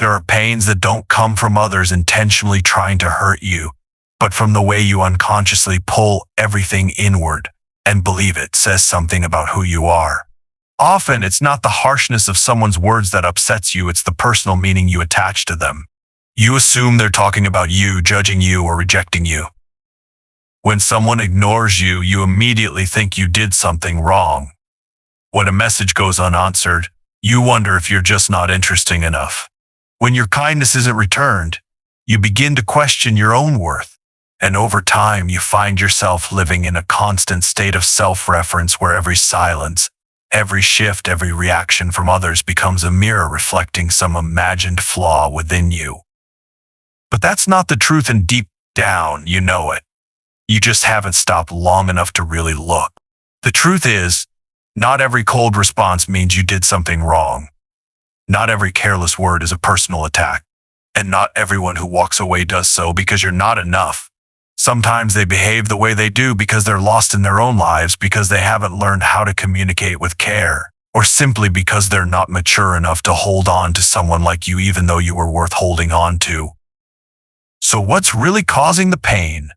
There are pains that don't come from others intentionally trying to hurt you, but from the way you unconsciously pull everything inward and believe it says something about who you are. Often, it's not the harshness of someone's words that upsets you, it's the personal meaning you attach to them. You assume they're talking about you, judging you, or rejecting you. When someone ignores you, you immediately think you did something wrong. When a message goes unanswered, you wonder if you're just not interesting enough. When your kindness isn't returned, you begin to question your own worth. And over time, you find yourself living in a constant state of self-reference where every silence, every shift, every reaction from others becomes a mirror reflecting some imagined flaw within you. But that's not the truth, and deep down, you know it. You just haven't stopped long enough to really look. The truth is, not every cold response means you did something wrong. Not every careless word is a personal attack. And not everyone who walks away does so because you're not enough. Sometimes they behave the way they do because they're lost in their own lives, because they haven't learned how to communicate with care, or simply because they're not mature enough to hold on to someone like you even though you were worth holding on to. So what's really causing the pain?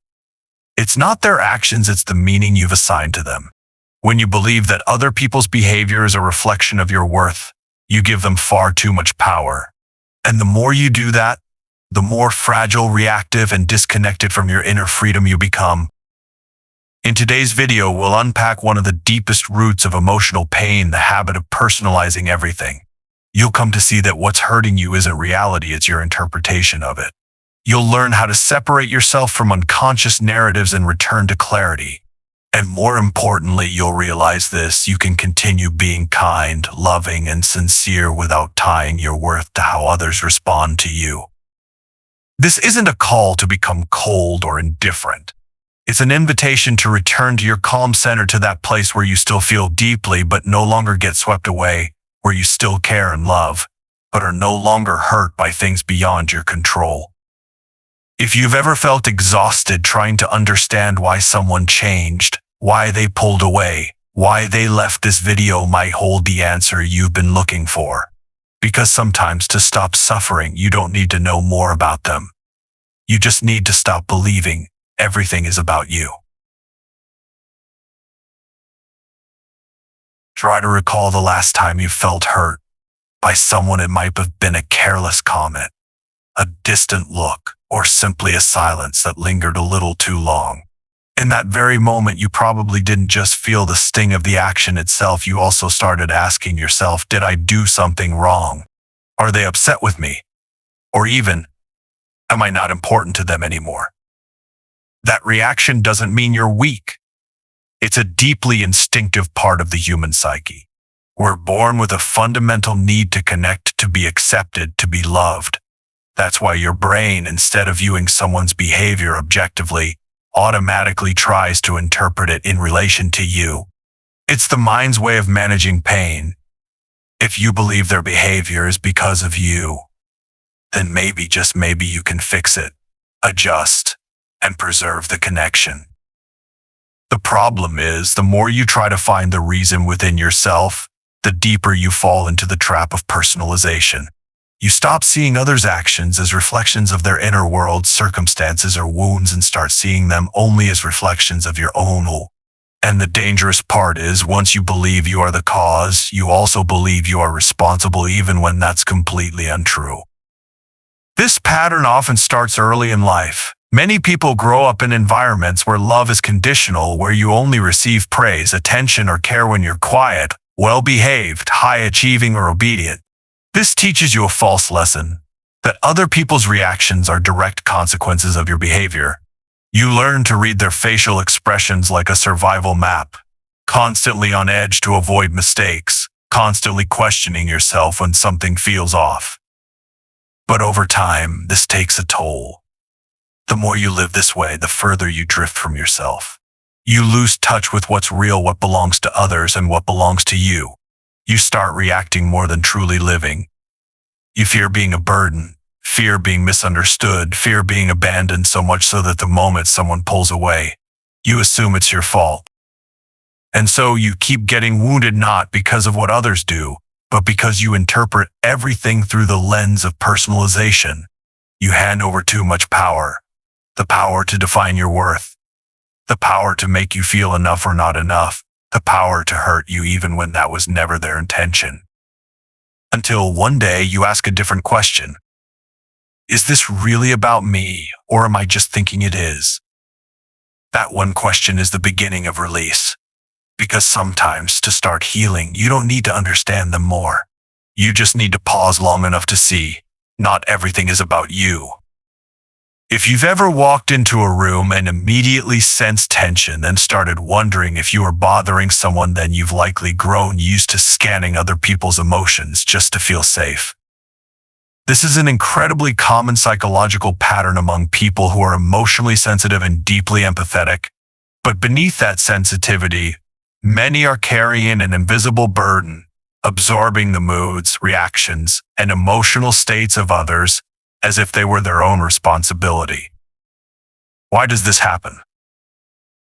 It's not their actions, it's the meaning you've assigned to them. When you believe that other people's behavior is a reflection of your worth, you give them far too much power. And the more you do that, the more fragile, reactive, and disconnected from your inner freedom you become. In today's video, we'll unpack one of the deepest roots of emotional pain, the habit of personalizing everything. You'll come to see that what's hurting you isn't reality, it's your interpretation of it. You'll learn how to separate yourself from unconscious narratives and return to clarity. And more importantly, you'll realize this: you can continue being kind, loving, and sincere without tying your worth to how others respond to you. This isn't a call to become cold or indifferent. It's an invitation to return to your calm center, to that place where you still feel deeply but no longer get swept away, where you still care and love, but are no longer hurt by things beyond your control. If you've ever felt exhausted trying to understand why someone changed, why they pulled away, why they left, this video might hold the answer you've been looking for. Because sometimes to stop suffering, you don't need to know more about them. You just need to stop believing everything is about you. Try to recall the last time you felt hurt by someone. It might have been a careless comment, a distant look, or simply a silence that lingered a little too long. In that very moment, you probably didn't just feel the sting of the action itself, you also started asking yourself, did I do something wrong? Are they upset with me? Or even, am I not important to them anymore? That reaction doesn't mean you're weak. It's a deeply instinctive part of the human psyche. We're born with a fundamental need to connect, to be accepted, to be loved. That's why your brain, instead of viewing someone's behavior objectively, automatically tries to interpret it in relation to you. It's the mind's way of managing pain. If you believe their behavior is because of you, then maybe, just maybe, you can fix it, adjust, and preserve the connection. The problem is, the more you try to find the reason within yourself, the deeper you fall into the trap of personalization. You stop seeing others' actions as reflections of their inner world, circumstances, or wounds, and start seeing them only as reflections of your own. And the dangerous part is, once you believe you are the cause, you also believe you are responsible, even when that's completely untrue. This pattern often starts early in life. Many people grow up in environments where love is conditional, where you only receive praise, attention, or care when you're quiet, well-behaved, high-achieving, or obedient. This teaches you a false lesson, that other people's reactions are direct consequences of your behavior. You learn to read their facial expressions like a survival map, constantly on edge to avoid mistakes, constantly questioning yourself when something feels off. But over time, this takes a toll. The more you live this way, the further you drift from yourself. You lose touch with what's real, what belongs to others, and what belongs to you. You start reacting more than truly living. You fear being a burden, fear being misunderstood, fear being abandoned, so much so that the moment someone pulls away, you assume it's your fault. And so you keep getting wounded, not because of what others do, but because you interpret everything through the lens of personalization. You hand over too much power. The power to define your worth. The power to make you feel enough or not enough. The power to hurt you even when that was never their intention. Until one day you ask a different question. Is this really about me, or am I just thinking it is? That one question is the beginning of release. Because sometimes, to start healing, you don't need to understand them more. You just need to pause long enough to see, not everything is about you. If you've ever walked into a room and immediately sensed tension and started wondering if you are bothering someone, then you've likely grown used to scanning other people's emotions just to feel safe. This is an incredibly common psychological pattern among people who are emotionally sensitive and deeply empathetic. But beneath that sensitivity, many are carrying an invisible burden, absorbing the moods, reactions, and emotional states of others as if they were their own responsibility. Why does this happen?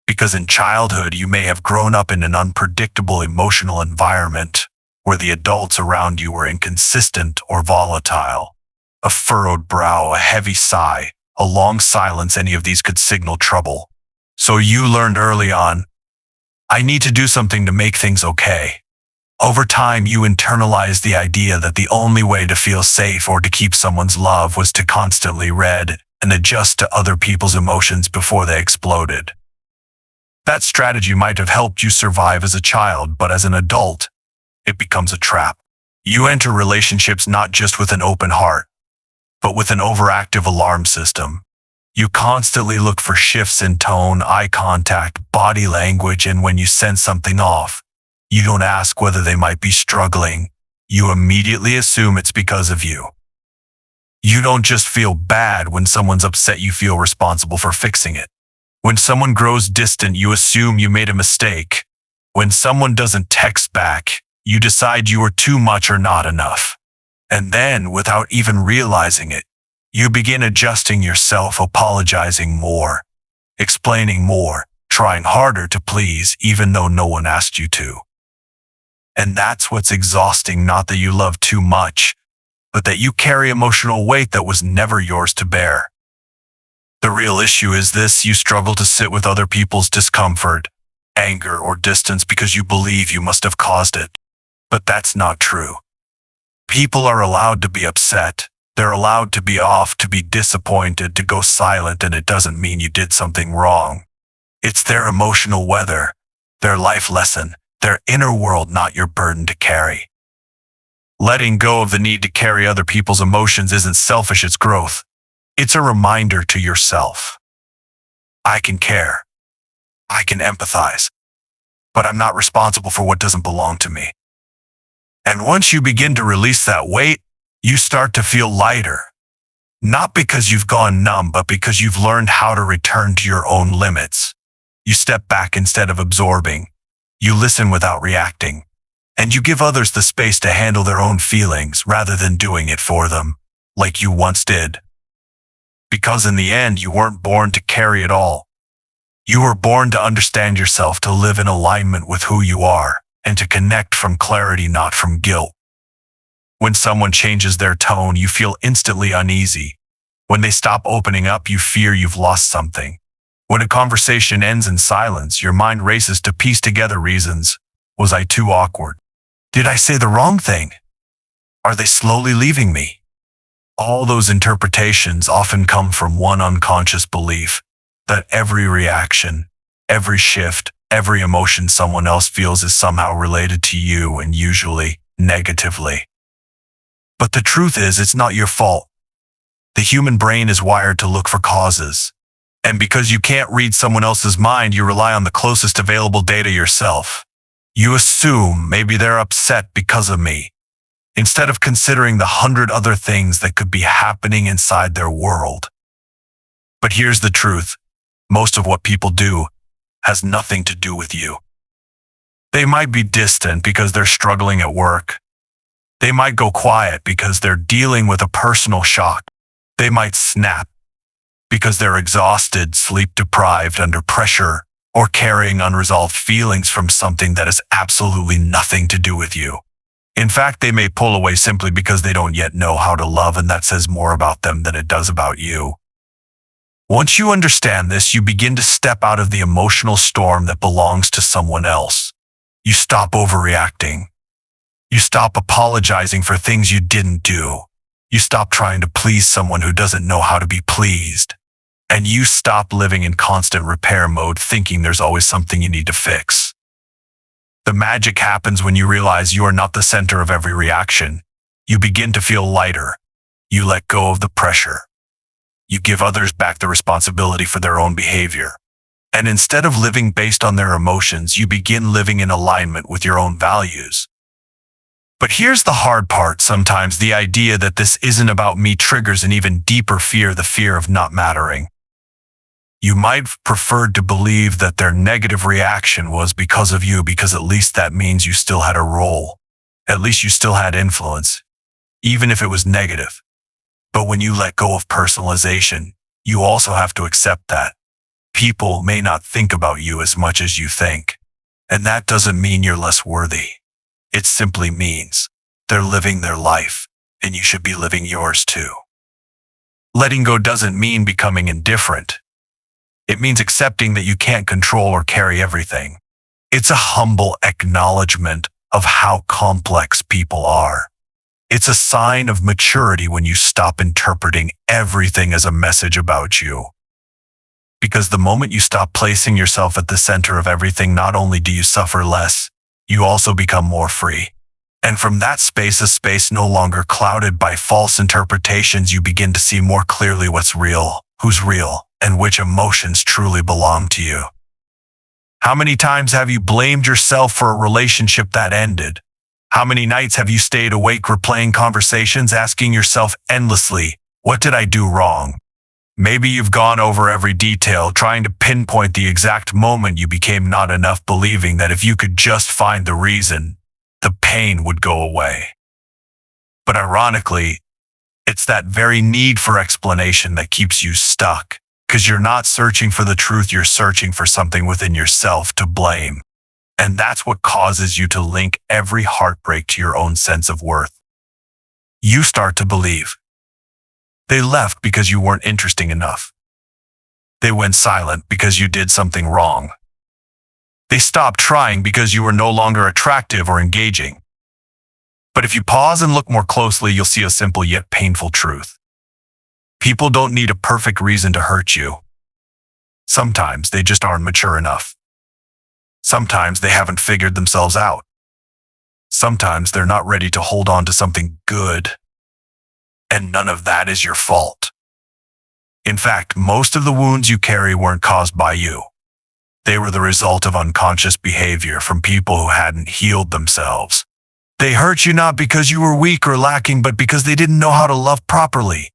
Because in childhood, you may have grown up in an unpredictable emotional environment where the adults around you were inconsistent or volatile. A furrowed brow, a heavy sigh, a long silence, any of these could signal trouble. So you learned early on, I need to do something to make things okay. Over time, you internalized the idea that the only way to feel safe or to keep someone's love was to constantly read and adjust to other people's emotions before they exploded. That strategy might have helped you survive as a child, but as an adult, it becomes a trap. You enter relationships not just with an open heart, but with an overactive alarm system. You constantly look for shifts in tone, eye contact, body language, and when you sense something off, you don't ask whether they might be struggling. You immediately assume it's because of you. You don't just feel bad when someone's upset, you feel responsible for fixing it. When someone grows distant, you assume you made a mistake. When someone doesn't text back, you decide you are too much or not enough. And then, without even realizing it, you begin adjusting yourself, apologizing more, explaining more, trying harder to please even though no one asked you to. And that's what's exhausting, not that you love too much, but that you carry emotional weight that was never yours to bear. The real issue is this: you struggle to sit with other people's discomfort, anger, or distance because you believe you must have caused it. But that's not true. People are allowed to be upset. They're allowed to be off, to be disappointed, to go silent, and it doesn't mean you did something wrong. It's their emotional weather, their life lesson, their inner world, not your burden to carry. Letting go of the need to carry other people's emotions isn't selfish, it's growth. It's a reminder to yourself. I can care. I can empathize. But I'm not responsible for what doesn't belong to me. And once you begin to release that weight, you start to feel lighter. Not because you've gone numb, but because you've learned how to return to your own limits. You step back instead of absorbing. You listen without reacting. And you give others the space to handle their own feelings rather than doing it for them, like you once did. Because in the end, you weren't born to carry it all. You were born to understand yourself, to live in alignment with who you are, and to connect from clarity, not from guilt. When someone changes their tone, you feel instantly uneasy. When they stop opening up, you fear you've lost something. When a conversation ends in silence, your mind races to piece together reasons. Was I too awkward? Did I say the wrong thing? Are they slowly leaving me? All those interpretations often come from one unconscious belief that every reaction, every shift, every emotion someone else feels is somehow related to you, and usually negatively. But the truth is, it's not your fault. The human brain is wired to look for causes. And because you can't read someone else's mind, you rely on the closest available data yourself. You assume maybe they're upset because of me, instead of considering the 100 other things that could be happening inside their world. But here's the truth. Most of what people do has nothing to do with you. They might be distant because they're struggling at work. They might go quiet because they're dealing with a personal shock. They might snap because they're exhausted, sleep deprived, under pressure, or carrying unresolved feelings from something that has absolutely nothing to do with you. In fact, they may pull away simply because they don't yet know how to love, and that says more about them than it does about you. Once you understand this, you begin to step out of the emotional storm that belongs to someone else. You stop overreacting. You stop apologizing for things you didn't do. You stop trying to please someone who doesn't know how to be pleased. And you stop living in constant repair mode, thinking there's always something you need to fix. The magic happens when you realize you are not the center of every reaction. You begin to feel lighter. You let go of the pressure. You give others back the responsibility for their own behavior. And instead of living based on their emotions, you begin living in alignment with your own values. But here's the hard part. Sometimes the idea that this isn't about me triggers an even deeper fear, the fear of not mattering. You might have preferred to believe that their negative reaction was because of you, because at least that means you still had a role. At least you still had influence, even if it was negative. But when you let go of personalization, you also have to accept that people may not think about you as much as you think. And that doesn't mean you're less worthy. It simply means they're living their life, and you should be living yours too. Letting go doesn't mean becoming indifferent. It means accepting that you can't control or carry everything. It's a humble acknowledgement of how complex people are. It's a sign of maturity when you stop interpreting everything as a message about you. Because the moment you stop placing yourself at the center of everything, not only do you suffer less, you also become more free. And from that space, a space no longer clouded by false interpretations, you begin to see more clearly what's real, who's real, and which emotions truly belong to you. How many times have you blamed yourself for a relationship that ended? How many nights have you stayed awake replaying conversations, asking yourself endlessly, what did I do wrong? Maybe you've gone over every detail, trying to pinpoint the exact moment you became not enough, believing that if you could just find the reason, the pain would go away. But ironically, it's that very need for explanation that keeps you stuck, because you're not searching for the truth, you're searching for something within yourself to blame. And that's what causes you to link every heartbreak to your own sense of worth. You start to believe they left because you weren't interesting enough. They went silent because you did something wrong. They stopped trying because you were no longer attractive or engaging. But if you pause and look more closely, you'll see a simple yet painful truth. People don't need a perfect reason to hurt you. Sometimes they just aren't mature enough. Sometimes they haven't figured themselves out. Sometimes they're not ready to hold on to something good. And none of that is your fault. In fact, most of the wounds you carry weren't caused by you. They were the result of unconscious behavior from people who hadn't healed themselves. They hurt you not because you were weak or lacking, but because they didn't know how to love properly.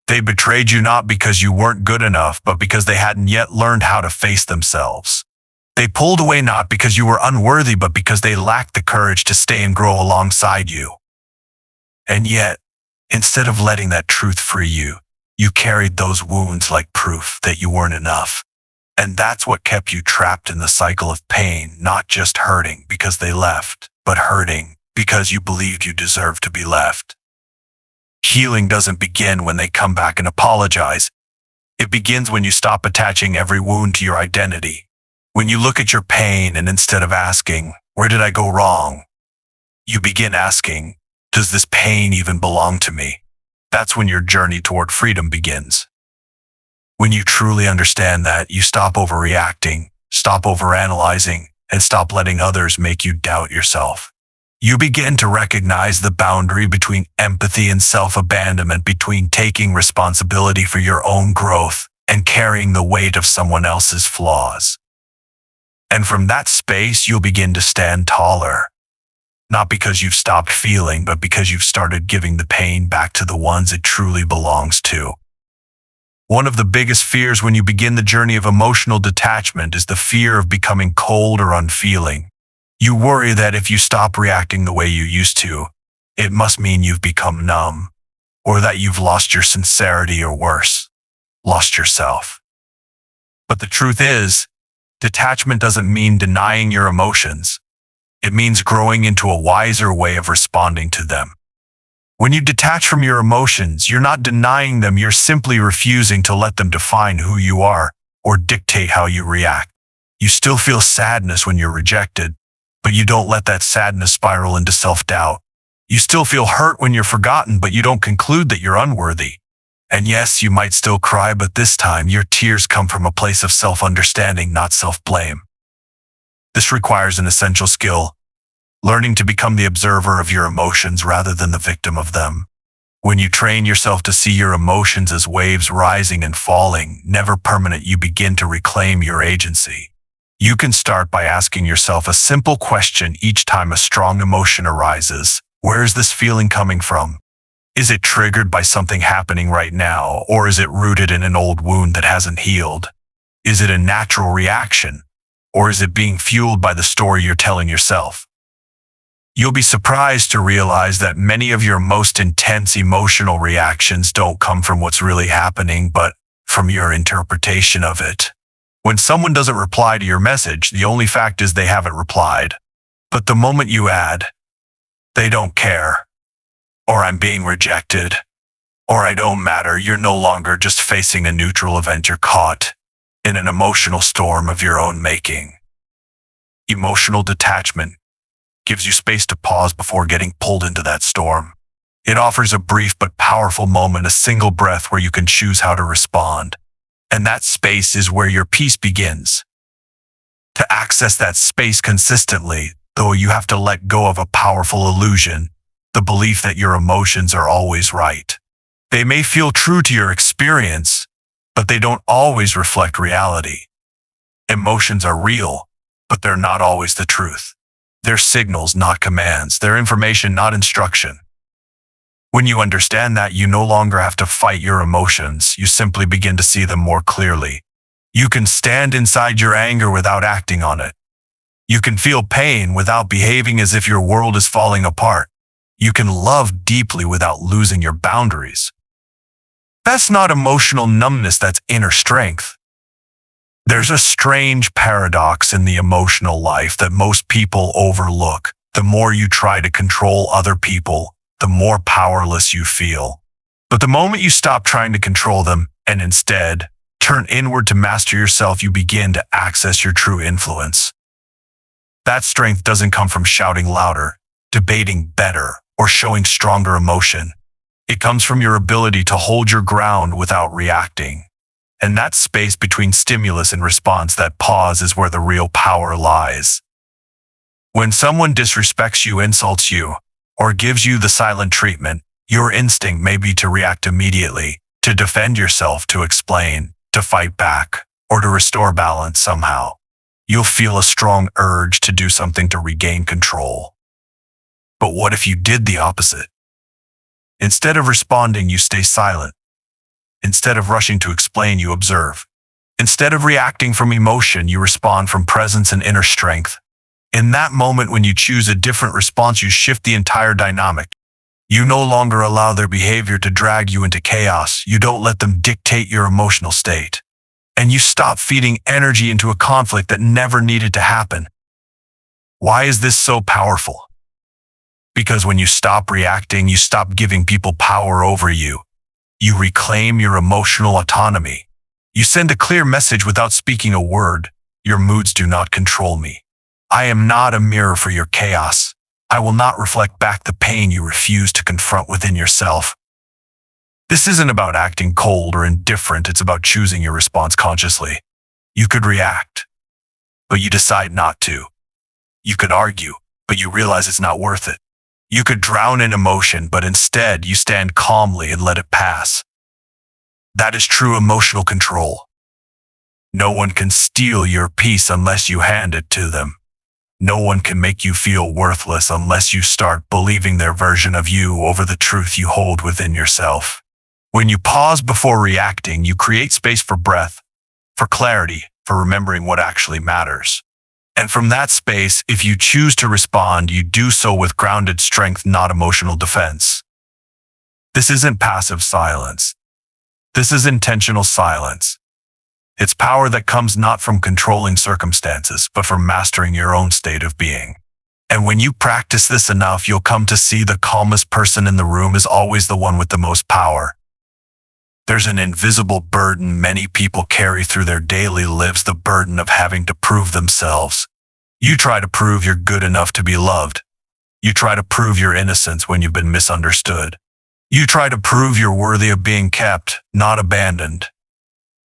They betrayed you not because you weren't good enough, but because they hadn't yet learned how to face themselves. They pulled away not because you were unworthy, but because they lacked the courage to stay and grow alongside you. And yet, instead of letting that truth free you, you carried those wounds like proof that you weren't enough. And that's what kept you trapped in the cycle of pain, not just hurting because they left, but hurting because you believed you deserved to be left. Healing doesn't begin when they come back and apologize. It begins when you stop attaching every wound to your identity. When you look at your pain and instead of asking, where did I go wrong? You begin asking, does this pain even belong to me? That's when your journey toward freedom begins. When you truly understand that, you stop overreacting, stop overanalyzing, and stop letting others make you doubt yourself. You begin to recognize the boundary between empathy and self-abandonment, between taking responsibility for your own growth and carrying the weight of someone else's flaws. And from that space, you'll begin to stand taller. Not because you've stopped feeling, but because you've started giving the pain back to the ones it truly belongs to. One of the biggest fears when you begin the journey of emotional detachment is the fear of becoming cold or unfeeling. You worry that if you stop reacting the way you used to, it must mean you've become numb, or that you've lost your sincerity, or worse, lost yourself. But the truth is, detachment doesn't mean denying your emotions. It means growing into a wiser way of responding to them. When you detach from your emotions, you're not denying them, you're simply refusing to let them define who you are or dictate how you react. You still feel sadness when you're rejected, but you don't let that sadness spiral into self-doubt. You still feel hurt when you're forgotten, but you don't conclude that you're unworthy. And yes, you might still cry, but this time your tears come from a place of self-understanding, not self-blame. This requires an essential skill, learning to become the observer of your emotions rather than the victim of them. When you train yourself to see your emotions as waves rising and falling, never permanent, you begin to reclaim your agency. You can start by asking yourself a simple question each time a strong emotion arises. Where is this feeling coming from? Is it triggered by something happening right now, or is it rooted in an old wound that hasn't healed? Is it a natural reaction, or is it being fueled by the story you're telling yourself? You'll be surprised to realize that many of your most intense emotional reactions don't come from what's really happening, but from your interpretation of it. When someone doesn't reply to your message, the only fact is they haven't replied. But the moment you add, "They don't care," or "I'm being rejected," or "I don't matter," you're no longer just facing a neutral event, you're caught in an emotional storm of your own making. Emotional detachment gives you space to pause before getting pulled into that storm. It offers a brief but powerful moment, a single breath where you can choose how to respond. And that space is where your peace begins. To access that space consistently, though, you have to let go of a powerful illusion, the belief that your emotions are always right. They may feel true to your experience, but they don't always reflect reality. Emotions are real, but they're not always the truth. They're signals, not commands. They're information, not instruction. When you understand that, you no longer have to fight your emotions. You simply begin to see them more clearly. You can stand inside your anger without acting on it. You can feel pain without behaving as if your world is falling apart. You can love deeply without losing your boundaries. That's not emotional numbness, that's inner strength. There's a strange paradox in the emotional life that most people overlook. The more you try to control other people, the more powerless you feel. But the moment you stop trying to control them and instead turn inward to master yourself, you begin to access your true influence. That strength doesn't come from shouting louder, debating better, or showing stronger emotion. It comes from your ability to hold your ground without reacting. And that space between stimulus and response, that pause, is where the real power lies. When someone disrespects you, insults you, or gives you the silent treatment, your instinct may be to react immediately, to defend yourself, to explain, to fight back, or to restore balance somehow. You'll feel a strong urge to do something to regain control. But what if you did the opposite? Instead of responding, you stay silent. Instead of rushing to explain, you observe. Instead of reacting from emotion, you respond from presence and inner strength. In that moment, when you choose a different response, you shift the entire dynamic. You no longer allow their behavior to drag you into chaos. You don't let them dictate your emotional state. And you stop feeding energy into a conflict that never needed to happen. Why is this so powerful? Because when you stop reacting, you stop giving people power over you. You reclaim your emotional autonomy. You send a clear message without speaking a word. Your moods do not control me. I am not a mirror for your chaos. I will not reflect back the pain you refuse to confront within yourself. This isn't about acting cold or indifferent. It's about choosing your response consciously. You could react, but you decide not to. You could argue, but you realize it's not worth it. You could drown in emotion, but instead you stand calmly and let it pass. That is true emotional control. No one can steal your peace unless you hand it to them. No one can make you feel worthless unless you start believing their version of you over the truth you hold within yourself. When you pause before reacting, you create space for breath, for clarity, for remembering what actually matters. And from that space, if you choose to respond, you do so with grounded strength, not emotional defense. This isn't passive silence. This is intentional silence. It's power that comes not from controlling circumstances, but from mastering your own state of being. And when you practice this enough, you'll come to see the calmest person in the room is always the one with the most power. There's an invisible burden many people carry through their daily lives, the burden of having to prove themselves. You try to prove you're good enough to be loved. You try to prove your innocence when you've been misunderstood. You try to prove you're worthy of being kept, not abandoned.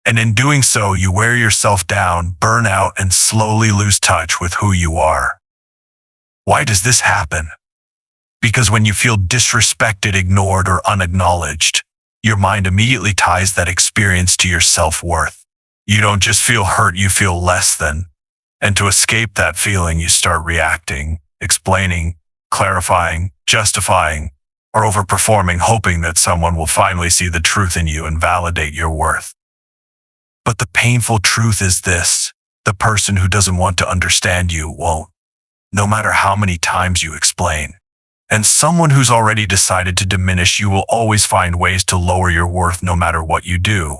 And in doing so, you wear yourself down, burn out, and slowly lose touch with who you are. Why does this happen? Because when you feel disrespected, ignored, or unacknowledged, your mind immediately ties that experience to your self-worth. You don't just feel hurt, you feel less than. And to escape that feeling, you start reacting, explaining, clarifying, justifying, or overperforming, hoping that someone will finally see the truth in you and validate your worth. But the painful truth is this: the person who doesn't want to understand you won't, no matter how many times you explain. And someone who's already decided to diminish you will always find ways to lower your worth no matter what you do.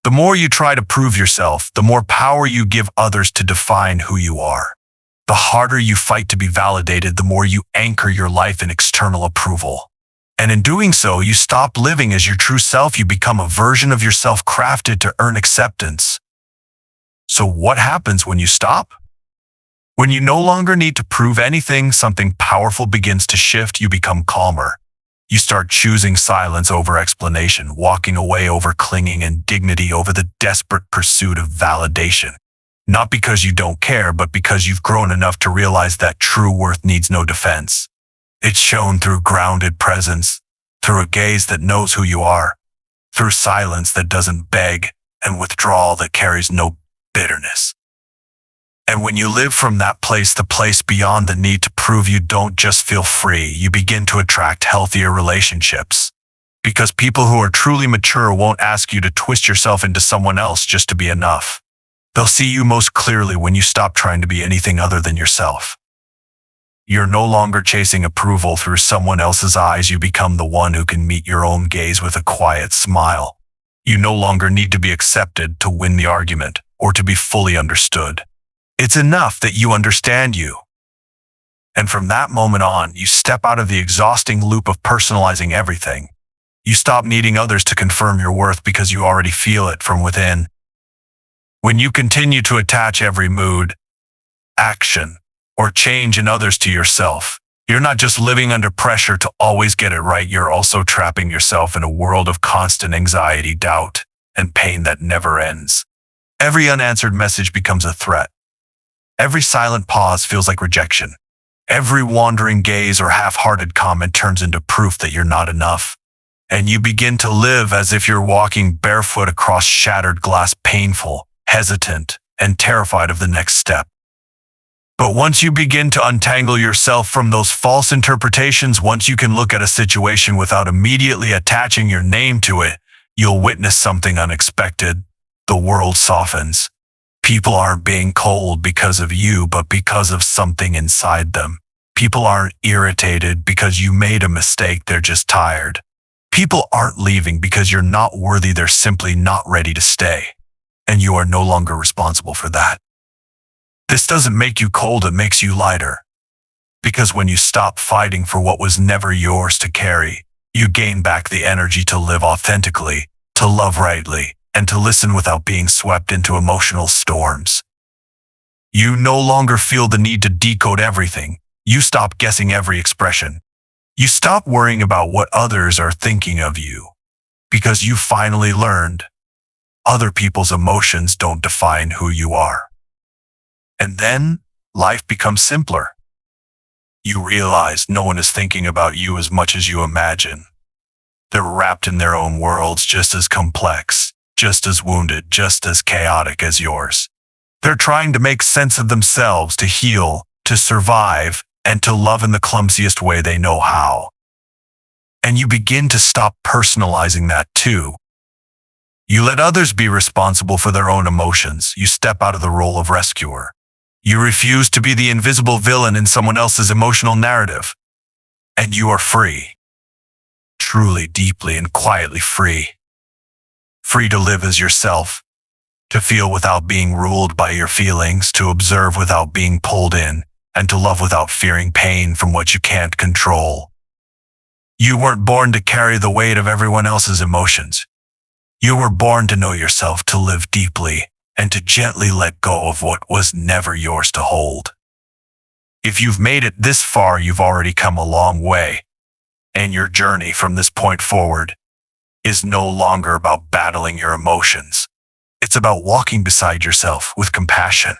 The more you try to prove yourself, the more power you give others to define who you are. The harder you fight to be validated, the more you anchor your life in external approval. And in doing so, you stop living as your true self. You become a version of yourself crafted to earn acceptance. So what happens when you stop? When you no longer need to prove anything, something powerful begins to shift. You become calmer. You start choosing silence over explanation, walking away over clinging, and dignity over the desperate pursuit of validation. Not because you don't care, but because you've grown enough to realize that true worth needs no defense. It's shown through grounded presence, through a gaze that knows who you are, through silence that doesn't beg, and withdrawal that carries no bitterness. And when you live from that place, the place beyond the need to prove, you don't just feel free, you begin to attract healthier relationships. Because people who are truly mature won't ask you to twist yourself into someone else just to be enough. They'll see you most clearly when you stop trying to be anything other than yourself. You're no longer chasing approval through someone else's eyes. You become the one who can meet your own gaze with a quiet smile. You no longer need to be accepted to win the argument or to be fully understood. It's enough that you understand you. And from that moment on, you step out of the exhausting loop of personalizing everything. You stop needing others to confirm your worth because you already feel it from within. When you continue to attach every mood, action, or change in others to yourself, you're not just living under pressure to always get it right, you're also trapping yourself in a world of constant anxiety, doubt, and pain that never ends. Every unanswered message becomes a threat. Every silent pause feels like rejection. Every wandering gaze or half-hearted comment turns into proof that you're not enough. And you begin to live as if you're walking barefoot across shattered glass, painful, hesitant, and terrified of the next step. But once you begin to untangle yourself from those false interpretations, once you can look at a situation without immediately attaching your name to it, you'll witness something unexpected. The world softens. People aren't being cold because of you, but because of something inside them. People aren't irritated because you made a mistake, they're just tired. People aren't leaving because you're not worthy, they're simply not ready to stay. And you are no longer responsible for that. This doesn't make you cold, it makes you lighter. Because when you stop fighting for what was never yours to carry, you gain back the energy to live authentically, to love rightly, and to listen without being swept into emotional storms. You no longer feel the need to decode everything. You stop guessing every expression. You stop worrying about what others are thinking of you. Because you finally learned, other people's emotions don't define who you are. And then, life becomes simpler. You realize no one is thinking about you as much as you imagine. They're wrapped in their own worlds, just as complex, just as wounded, just as chaotic as yours. They're trying to make sense of themselves, to heal, to survive, and to love in the clumsiest way they know how. And you begin to stop personalizing that too. You let others be responsible for their own emotions. You step out of the role of rescuer. You refuse to be the invisible villain in someone else's emotional narrative. And you are free. Truly, deeply, and quietly free. Free to live as yourself, to feel without being ruled by your feelings, to observe without being pulled in, and to love without fearing pain from what you can't control. You weren't born to carry the weight of everyone else's emotions. You were born to know yourself, to live deeply, and to gently let go of what was never yours to hold. If you've made it this far, you've already come a long way, and your journey from this point forward is no longer about battling your emotions. It's about walking beside yourself with compassion